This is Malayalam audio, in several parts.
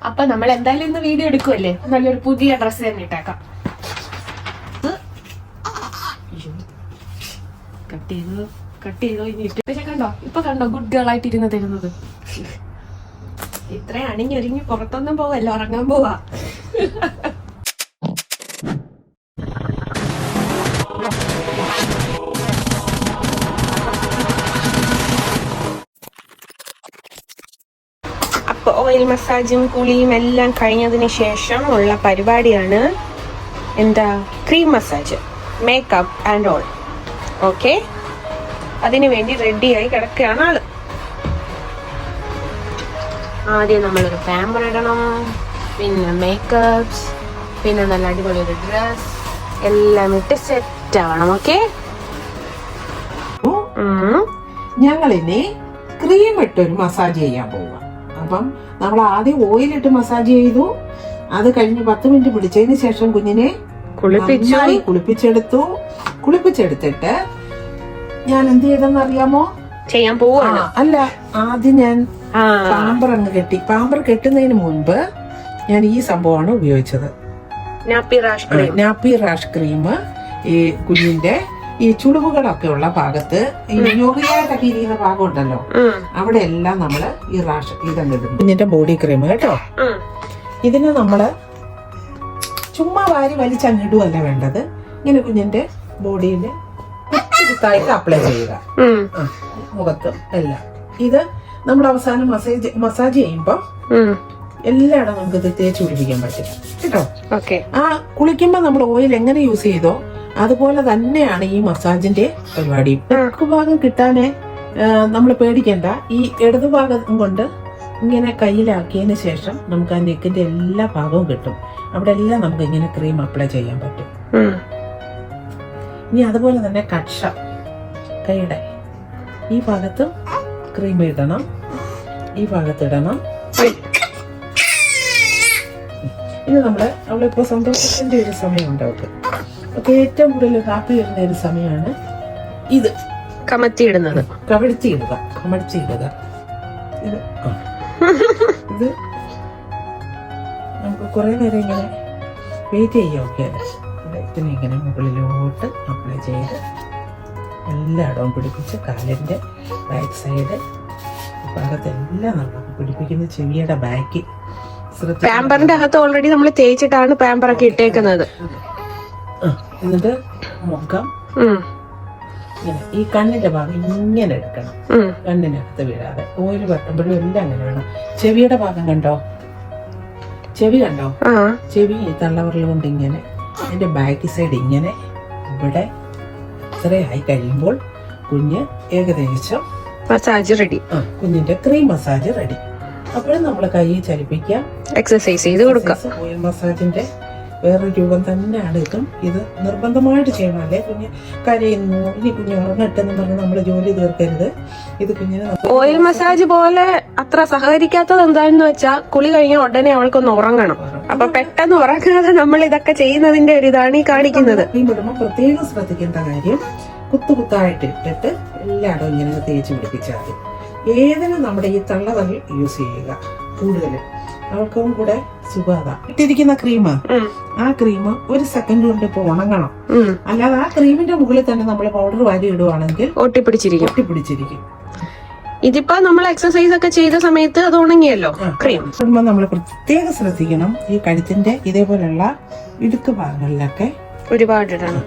അപ്പൊ നമ്മൾ എന്തായാലും ഇന്ന് വീഡിയോ എടുക്കുമല്ലേ, നല്ലൊരു പുതിയ ഡ്രസ്സ് തന്നെ ഇട്ടേക്കാം. കട്ട് ചെയ്തോ ഇനി ഇട്ട്. പക്ഷെ കണ്ടോ, ഇപ്പൊ കണ്ടോ ഗുഡ് ഗേൾ ആയിട്ട് ഇരുന്ന് തരുന്നത്. ഇത്രയും അണിഞ്ഞൊരുങ്ങി പുറത്തൊന്നും പോവല്ല, ഉറങ്ങാൻ പോവാ. അപ്പൊ ഓയിൽ മസാജും കുളിയും എല്ലാം കഴിഞ്ഞതിന് ശേഷം ഉള്ള പരിപാടിയാണ് എന്താ, cream massage, makeup and all. Okay, അതിനു വേണ്ടി റെഡിയായി കിടക്കുകയാണ് ആള്. ആദ്യം നമ്മളൊരു പാമ്പർ ഇടണം, പിന്നെ മേക്കപ്സ്, പിന്നെ നല്ല അടിപൊളി ഒരു ഡ്രസ് എല്ലാം ഇട്ട് സെറ്റ് ആവണം. ഓക്കെ, ഞങ്ങളിനി ക്രീം ഇട്ടൊരു മസാജ് ചെയ്യാൻ പോവാം. അപ്പം നമ്മൾ ആദ്യം ഓയിലിട്ട് മസാജ് ചെയ്തു. അത് കഴിഞ്ഞ് 10 മിനിറ്റ് പിടിച്ചതിന് ശേഷം കുഞ്ഞിനെ കുളിപ്പിച്ചെടുത്തിട്ട് ഞാൻ എന്ത് ചെയ്തെന്ന് അറിയാമോ? ചെയ്യാൻ പോവാണ്. അല്ല, ആദ്യം ഞാൻ പാമ്പർ അങ്ങ് കെട്ടി. പാമ്പർ കെട്ടുന്നതിന് മുൻപ് ഞാൻ ഈ സംഭവമാണ് ഉപയോഗിച്ചത്, നാപ്പി റാഷ് ക്രീം. ഈ കുഞ്ഞിന്റെ ഈ ചുളിവുകളൊക്കെ ഉള്ള ഭാഗത്ത്, ഈ യോഗിയായിട്ടൊക്കെ ഇരിക്കുന്ന ഭാഗം ഉണ്ടല്ലോ, അവിടെ എല്ലാം നമ്മള് ഈ റാഷ് ഇതങ്ങ് ഇടും. കുഞ്ഞിന്റെ ബോഡി ക്രീം കേട്ടോ. ഇതിന് നമ്മള് ചുമ്മാ വാരി വലിച്ചങ്ങിടുവല്ല വേണ്ടത്, ഇങ്ങനെ കുഞ്ഞിന്റെ ബോഡിയിൽ കുത്തായിട്ട് അപ്ലൈ ചെയ്യുക, മുഖത്തും എല്ലാം. ഇത് നമ്മൾ അവസാനം മസാജ് ചെയ്യുമ്പോ എല്ലായിടം നമുക്ക് ഇത് തേച്ച് പിടിപ്പിക്കാൻ പറ്റില്ല കേട്ടോ. ആ കുളിക്കുമ്പോ നമ്മൾ ഓയിൽ എങ്ങനെ യൂസ് ചെയ്തോ അതുപോലെ തന്നെയാണ് ഈ മസാജിന്റെ പരിപാടി. തെക്ക് ഭാഗം കിട്ടാനേ നമ്മൾ പേടിക്കണ്ട. ഈ ഇടതു ഭാഗം കൊണ്ട് ഇങ്ങനെ കയ്യിലാക്കിയതിന് ശേഷം നമുക്ക് ആ നെക്കിന്റെ എല്ലാ ഭാഗവും കിട്ടും. അവിടെ എല്ലാം നമുക്ക് ഇങ്ങനെ ക്രീം അപ്ലൈ ചെയ്യാൻ പറ്റും. ഇനി അതുപോലെ തന്നെ കക്ഷ കൈയുടെ ഈ ഭാഗത്ത് ക്രീം ഇടണം, ഈ ഭാഗത്ത് ഇടണം. ഇത് അവളിപ്പോ സന്തോഷത്തിന്റെ ഒരു സമയമുണ്ട്. അവൾക്ക് ഏറ്റവും കൂടുതൽ ഹാപ്പി വരുന്ന ഒരു സമയമാണ് ഇത്, കമഴ്ത്തിയിടുക. ഇത് നമുക്ക് കുറെ നേരം ഇങ്ങനെ വെയിറ്റ് ചെയ്യാം. ഓക്കെ, ഇതിനെ ഇങ്ങനെ മുകളിലോട്ട് അപ്ലൈ ചെയ്ത് എല്ലായിടവും പിടിപ്പിച്ച് കാലിന്റെ ബാക്ക് സൈഡ് ഭാഗത്തെല്ലാം നമ്മൾ പിടിപ്പിക്കുന്ന, ചെവിയുടെ ബാക്ക്. പാമ്പറിന്റെ അകത്ത് ഓൾറെഡി നമ്മൾ തേച്ചിട്ടാണ് പാമ്പറൊക്കെ ഇട്ടേക്കുന്നത്. എന്നിട്ട് മുഖം ഇങ്ങനെ ഈ കണ്ണിന്റെ ഭാഗം ഇങ്ങനെ എടുക്കണം, കണ്ണിനകത്ത് വീഴാതെ. ഓയിൽ പറ്റുമ്പോഴും എല്ലാം അങ്ങനെ വേണം. ചെവിയുടെ ഭാഗം കണ്ടോ, ചെവി ഈ തള്ളവരൽ കൊണ്ട് ഇങ്ങനെ അതിന്റെ ബാക്ക് സൈഡ് ഇങ്ങനെ ഇവിടെ ഇത്രയായി കഴിയുമ്പോൾ കുഞ്ഞ് ഏകദേശം മസാജ് റെഡി, കുഞ്ഞിന്റെ ക്രീം മസാജ് റെഡി. അപ്പോഴും നമ്മൾ കൈ ചലിപ്പിക്കാം, എക്സസൈസ് ചെയ്ത് കൊടുക്കാം. ഓയിൽ മസാജിന്റെ വേറൊരു രൂപം തന്നെയാണ് ഇതും. ഇത് നിർബന്ധമായിട്ട് ചെയ്യണം, അല്ലേ കുഞ്ഞ് കരയുന്നു, ഇനി കുഞ്ഞ് ഉറങ്ങട്ടെന്ന് പറഞ്ഞ് നമ്മൾ ജോലി തീർക്കരുത്. ഇത് കുഞ്ഞിന് ഓയിൽ മസാജ് പോലെ അത്ര സഹകരിക്കാത്തത് എന്താണെന്ന് വെച്ചാൽ, കുളി കഴിഞ്ഞ ഉടനെ അവൾക്കൊന്ന് ഉറങ്ങണം. അപ്പൊ പെട്ടെന്ന് ഉറങ്ങാതെ നമ്മൾ ഇതൊക്കെ ചെയ്യുന്നതിന്റെ ഒരു ഇതാണ് ഈ കാണിക്കുന്നത്. ഈ വിടുമ്പോ പ്രത്യേകം ശ്രദ്ധിക്കേണ്ട കാര്യം, കുത്തായിട്ട് ഇട്ടിട്ട് എല്ലായിടവും ഇങ്ങനെ തേച്ച് പിടിപ്പിച്ചാൽ മതി. ഏതിനും നമ്മുടെ ഈ തള്ളവരൽ യൂസ് ചെയ്യുക കൂടുതലും, അവൾക്കും കൂടെ സുഖാത. ഇട്ടിരിക്കുന്ന ക്രീം, ആ ക്രീം 1 സെക്കൻഡ് കൊണ്ട് ഇപ്പൊ ഉണങ്ങണം. അല്ലാതെ ആ ക്രീമിന്റെ മുകളിൽ തന്നെ നമ്മൾ പൗഡർ വാരി ഇടുവാണെങ്കിൽ ഒട്ടിപ്പിടിച്ചിരിക്കും. ഇതിപ്പോ നമ്മൾ എക്സസൈസ് ഒക്കെ ചെയ്ത സമയത്ത് അത് ഉണങ്ങിയല്ലോ. ക്രീം നമ്മൾ പ്രത്യേകം ശ്രദ്ധിക്കണം, ഈ കഴുത്തിന്റെ ഇതേപോലെയുള്ള ഇടുക്ക് ഭാഗങ്ങളിലൊക്കെ ഒരുപാട് ഇടണം.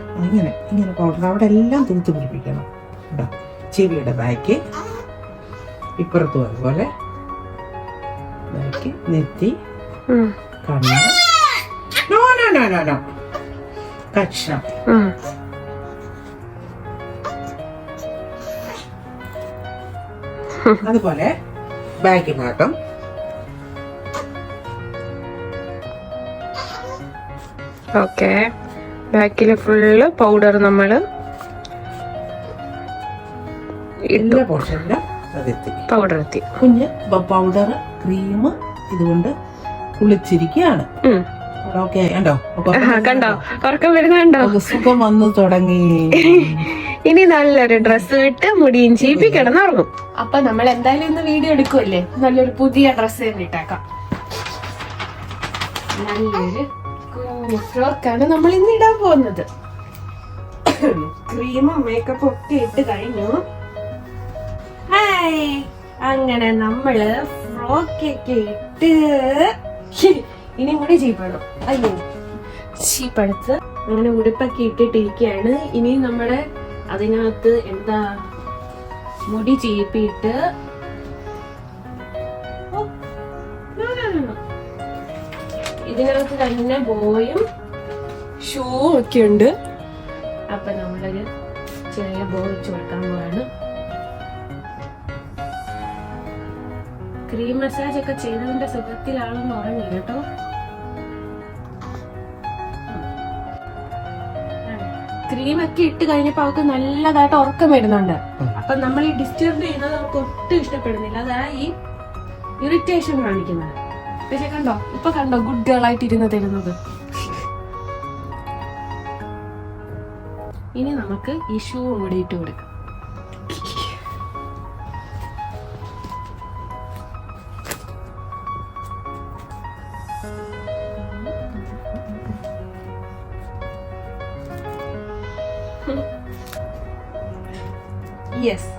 ഇങ്ങനെ പൗഡർ അവിടെ എല്ലാം തൂത്ത് പിടിപ്പിക്കണം. ചെവിയുടെ ബാക്ക്, ഇപ്പുറത്തും അതുപോലെ ബാക്ക്, നെറ്റി, കണ്ണ്, കക്ഷം, അതുപോലെ ബാക്ക് ഭാഗം. ഓക്കെ, ബാക്കില് ഫുള്ള് പൗഡർ നമ്മള് എല്ലാ പോർഷനിലും പൗഡർ എത്തി. കുഞ്ഞ് പൗഡർ ക്രീം ഇതുകൊണ്ട് കുളിച്ചിരിക്കുകയാണ്. കണ്ടോ, ഉറക്കം വരുന്നുണ്ടോ? സുഖം വന്നു തുടങ്ങി. ഇനി നല്ലൊരു ഡ്രസ്സ് ഇട്ട് മുടിയും ചീപ്പി കിടന്നുറങ്ങും. അപ്പൊ നമ്മൾ എന്തായാലും ഇന്ന് വീഡിയോ എടുക്കുമല്ലേ, നല്ലൊരു പുതിയ ഡ്രസ്സ് തന്നെ ഇട്ടേക്കാം. നല്ലൊരു കുഞ്ഞു ഫ്രോക്കാണ് നമ്മൾ ഇന്ന് ഇടാൻ പോകുന്നത്. ക്രീമും മേക്കപ്പും ഒക്കെ ഇട്ട് കഴിഞ്ഞു. ഹായ്, അങ്ങനെ നമ്മള് ഫ്രോക്കൊക്കെ ഇട്ട് ഇനി കൂടി ചീപ്പണം. അയ്യോ, ചീപ്പെടുത്ത് അങ്ങനെ ഉടുപ്പൊക്കെ ഇട്ടിട്ടിരിക്കുകയാണ്. ഇനി നമ്മുടെ അതിനകത്ത് എന്താ മുടി ചീപ്പിട്ട് ഇതിനകത്ത് തന്നെ ബോയും ഷൂവും ഒക്കെ ഉണ്ട്. അപ്പൊ നമ്മളൊരു ചെറിയ ബോ വെച്ച് കൊടുക്കാൻ പോവാണ്. ക്രീം മസാജ് ഒക്കെ ചെയ്തതിന്റെ സുഖത്തിലാണെന്ന് ഉറങ്ങി കേട്ടോ. ക്രീം ഒക്കെ ഇട്ട് കഴിഞ്ഞപ്പോ അവർക്ക് നല്ലതായിട്ട് ഉറക്കം വരുന്നുണ്ട്. അപ്പൊ നമ്മൾ ഈ ഡിസ്റ്റർബ് ചെയ്യുന്നത് അവർക്ക് ഒട്ടും ഇഷ്ടപ്പെടുന്നില്ല. അതാ ഈ ഇറിറ്റേഷൻ കാണിക്കുന്നത്. പക്ഷെ കണ്ടോ, ഇപ്പൊ കണ്ടോ ഗുഡ് ഗേൾ ആയിട്ട് ഇരുന്ന് തരുന്നത്. ഇനി നമുക്ക് ഈ ഷൂ കൂടി ഇട്ട് കൊടുക്കാം. യെസ്,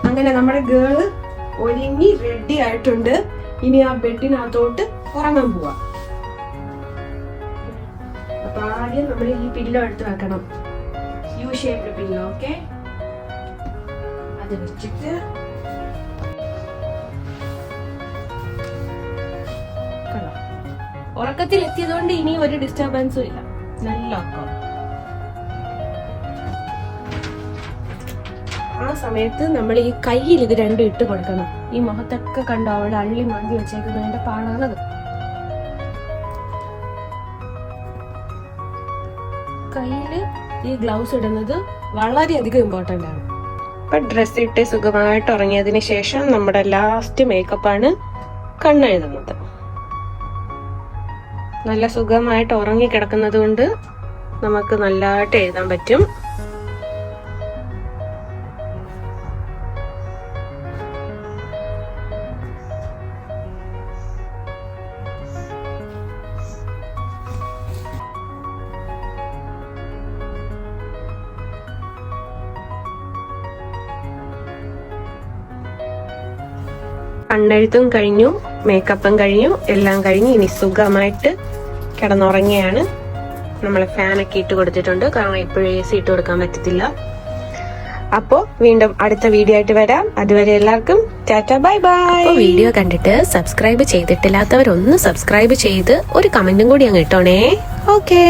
അങ്ങനെ നമ്മുടെ ഗേള് ഒരുങ്ങി റെഡി ആയിട്ടുണ്ട്. ഇനി ആ ബെഡിനകത്തോട്ട് ഉറങ്ങാൻ പോവാ. അപ്പൊ ആദ്യം നമ്മൾ ഈ പില്ലോ എടുത്ത് വെക്കണം. U shaped pillow. ഓക്കെ, അത് വെച്ചിട്ട് ഉറക്കത്തിൽ എത്തിയതുകൊണ്ട് ഇനി ഒരു ഡിസ്റ്റർബൻസും ഇല്ല. നല്ല ഉറക്കം. ആ സമയത്ത് നമ്മൾ ഈ കയ്യിൽ ഇത് രണ്ടും ഇട്ട് കൊടുക്കണം. ഈ മുഖത്തൊക്കെ കണ്ടോ അവിടെ അള്ളി മന്തി വെച്ചേക്കുന്നതിന്റെ പാടാണത്. കയ്യില് ഈ ഗ്ലൗസ് ഇടുന്നത് വളരെയധികം ഇമ്പോർട്ടന്റ് ആണ്. ഇപ്പൊ ഡ്രസ് ഇട്ട് സുഖമായിട്ട് ഉറങ്ങിയതിന് ശേഷം നമ്മുടെ ലാസ്റ്റ് മേക്കപ്പാണ് കണ്ണെഴുതുന്നത്. നല്ല സുഖമായിട്ട് ഉറങ്ങി കിടക്കുന്നത് കൊണ്ട് നമുക്ക് നല്ലതായിട്ട് എഴുതാൻ പറ്റും. കണ്ണെഴുത്തും കഴിഞ്ഞു, മേക്കപ്പും കഴിഞ്ഞു, എല്ലാം കഴിഞ്ഞു. ഇനി സുഖമായിട്ട് കിടന്നുറങ്ങിയാണ്. നമ്മൾ ഫാനൊക്കെ ഇട്ട് കൊടുത്തിട്ടുണ്ട്, കാരണം ഇപ്പോഴും AC ഇട്ട് കൊടുക്കാൻ പറ്റത്തില്ല. അപ്പോ വീണ്ടും അടുത്ത വീഡിയോ ആയിട്ട് വരാം. അതുവരെ എല്ലാവർക്കും ടാറ്റ, ബൈ ബൈ. വീഡിയോ കണ്ടിട്ട് സബ്സ്ക്രൈബ് ചെയ്തിട്ടില്ലാത്തവരൊന്ന് സബ്സ്ക്രൈബ് ചെയ്ത് ഒരു കമന്റും കൂടി അങ്ങ് ഇട്ടോണേ. ഓക്കേ.